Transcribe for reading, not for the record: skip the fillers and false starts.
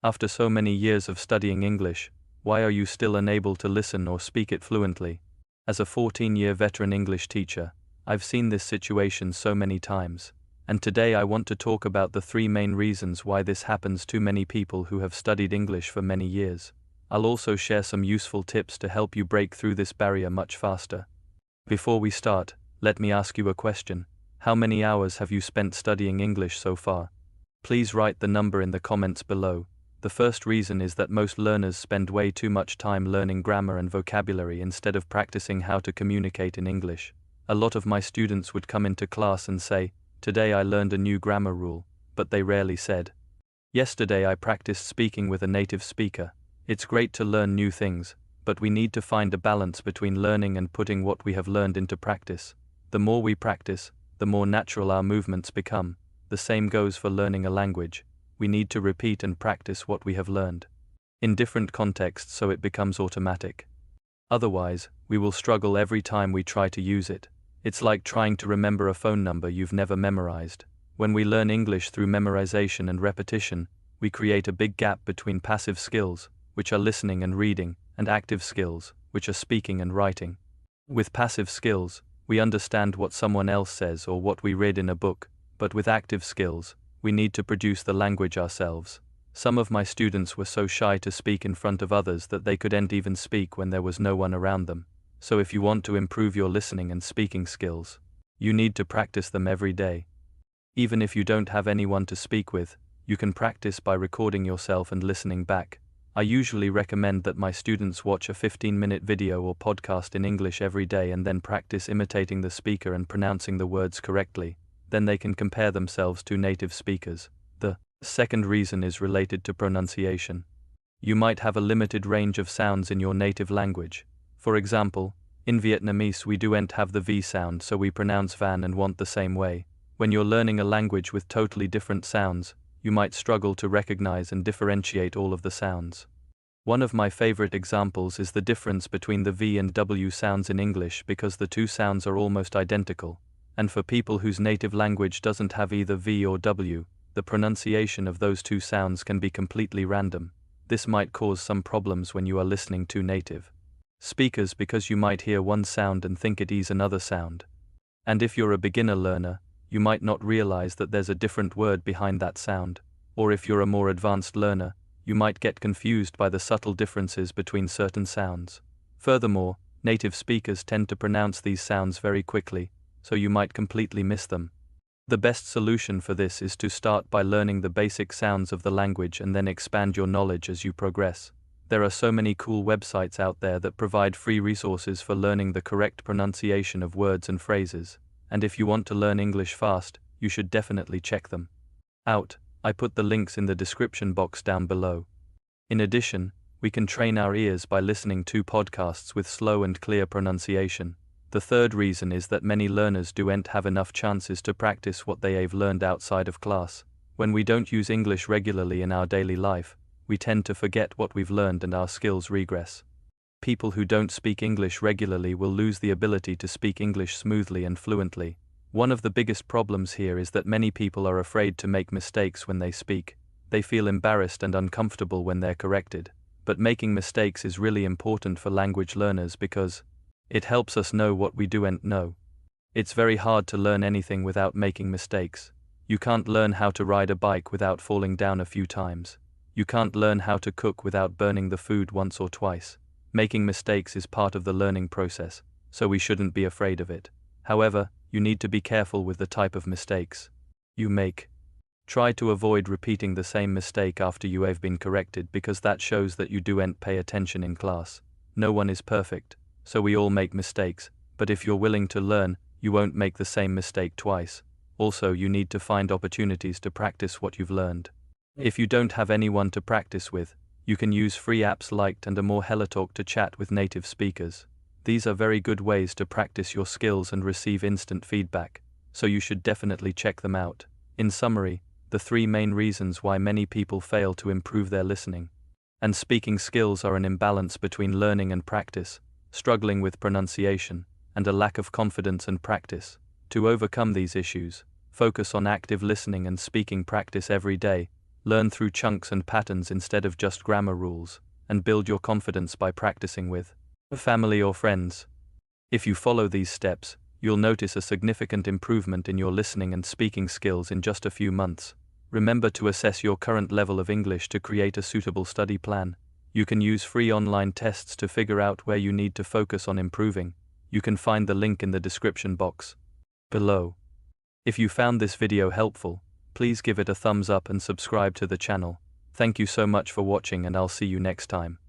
After so many years of studying English, why are you still unable to listen or speak it fluently? As a 14-year veteran English teacher, I've seen this situation so many times, and today I want to talk about the 3 main reasons why this happens to many people who have studied English for many years. I'll also share some useful tips to help you break through this barrier much faster. Before we start, let me ask you a question. How many hours have you spent studying English so far? Please write the number in the comments below. The first reason is that most learners spend way too much time learning grammar and vocabulary instead of practicing how to communicate in English. A lot of my students would come into class and say, "Today I learned a new grammar rule," but they rarely said, "Yesterday I practiced speaking with a native speaker." It's great to learn new things, but we need to find a balance between learning and putting what we have learned into practice. The more we practice, the more natural our movements become. The same goes for learning a language. We need to repeat and practice what we have learned in different contexts so it becomes automatic. Otherwise, we will struggle every time we try to use it. It's like trying to remember a phone number you've never memorized. When we learn English through memorization and repetition, we create a big gap between passive skills, which are listening and reading, and active skills, which are speaking and writing. With passive skills, we understand what someone else says or what we read in a book, but with active skills, we need to produce the language ourselves. Some of my students were so shy to speak in front of others that they couldn't even speak when there was no one around them. So if you want to improve your listening and speaking skills, you need to practice them every day. Even if you don't have anyone to speak with, you can practice by recording yourself and listening back. I usually recommend that my students watch a 15-minute video or podcast in English every day and then practice imitating the speaker and pronouncing the words correctly. Then they can compare themselves to native speakers. The second reason is related to pronunciation. You might have a limited range of sounds in your native language. For example, in Vietnamese we don't have the V sound, so we pronounce van and want the same way. When you're learning a language with totally different sounds, you might struggle to recognize and differentiate all of the sounds. One of my favorite examples is the difference between the V and W sounds in English because the two sounds are almost identical. And for people whose native language doesn't have either V or W, the pronunciation of those two sounds can be completely random. This might cause some problems when you are listening to native speakers because you might hear one sound and think it is another sound. And if you're a beginner learner, you might not realize that there's a different word behind that sound. Or if you're a more advanced learner, you might get confused by the subtle differences between certain sounds. Furthermore, native speakers tend to pronounce these sounds very quickly, so you might completely miss them. The best solution for this is to start by learning the basic sounds of the language and then expand your knowledge as you progress. There are so many cool websites out there that provide free resources for learning the correct pronunciation of words and phrases, and if you want to learn English fast, you should definitely check them out. I put the links in the description box down below. In addition, we can train our ears by listening to podcasts with slow and clear pronunciation. The third reason is that many learners don't have enough chances to practice what they have learned outside of class. When we don't use English regularly in our daily life, we tend to forget what we've learned and our skills regress. People who don't speak English regularly will lose the ability to speak English smoothly and fluently. One of the biggest problems here is that many people are afraid to make mistakes when they speak. They feel embarrassed and uncomfortable when they're corrected. But making mistakes is really important for language learners because it helps us know what we don't know. It's very hard to learn anything without making mistakes. You can't learn how to ride a bike without falling down a few times. You can't learn how to cook without burning the food once or twice. Making mistakes is part of the learning process, so we shouldn't be afraid of it. However, you need to be careful with the type of mistakes you make. Try to avoid repeating the same mistake after you have been corrected because that shows that you don't pay attention in class. No one is perfect, so we all make mistakes, but if you're willing to learn, you won't make the same mistake twice. Also, you need to find opportunities to practice what you've learned. If you don't have anyone to practice with, you can use free apps like and a more HelloTalk to chat with native speakers. These are very good ways to practice your skills and receive instant feedback, so you should definitely check them out. In summary, the 3 main reasons why many people fail to improve their listening and speaking skills are an imbalance between learning and practice, struggling with pronunciation, and a lack of confidence and practice. To overcome these issues, focus on active listening and speaking practice every day, Learn through chunks and patterns instead of just grammar rules, and build your confidence by practicing with family or friends. If you follow these steps, you'll notice a significant improvement in your listening and speaking skills in just a few months. Remember to assess your current level of English to create a suitable study plan. You can use free online tests to figure out where you need to focus on improving. You can find the link in the description box below. If you found this video helpful, please give it a thumbs up and subscribe to the channel. Thank you so much for watching, and I'll see you next time.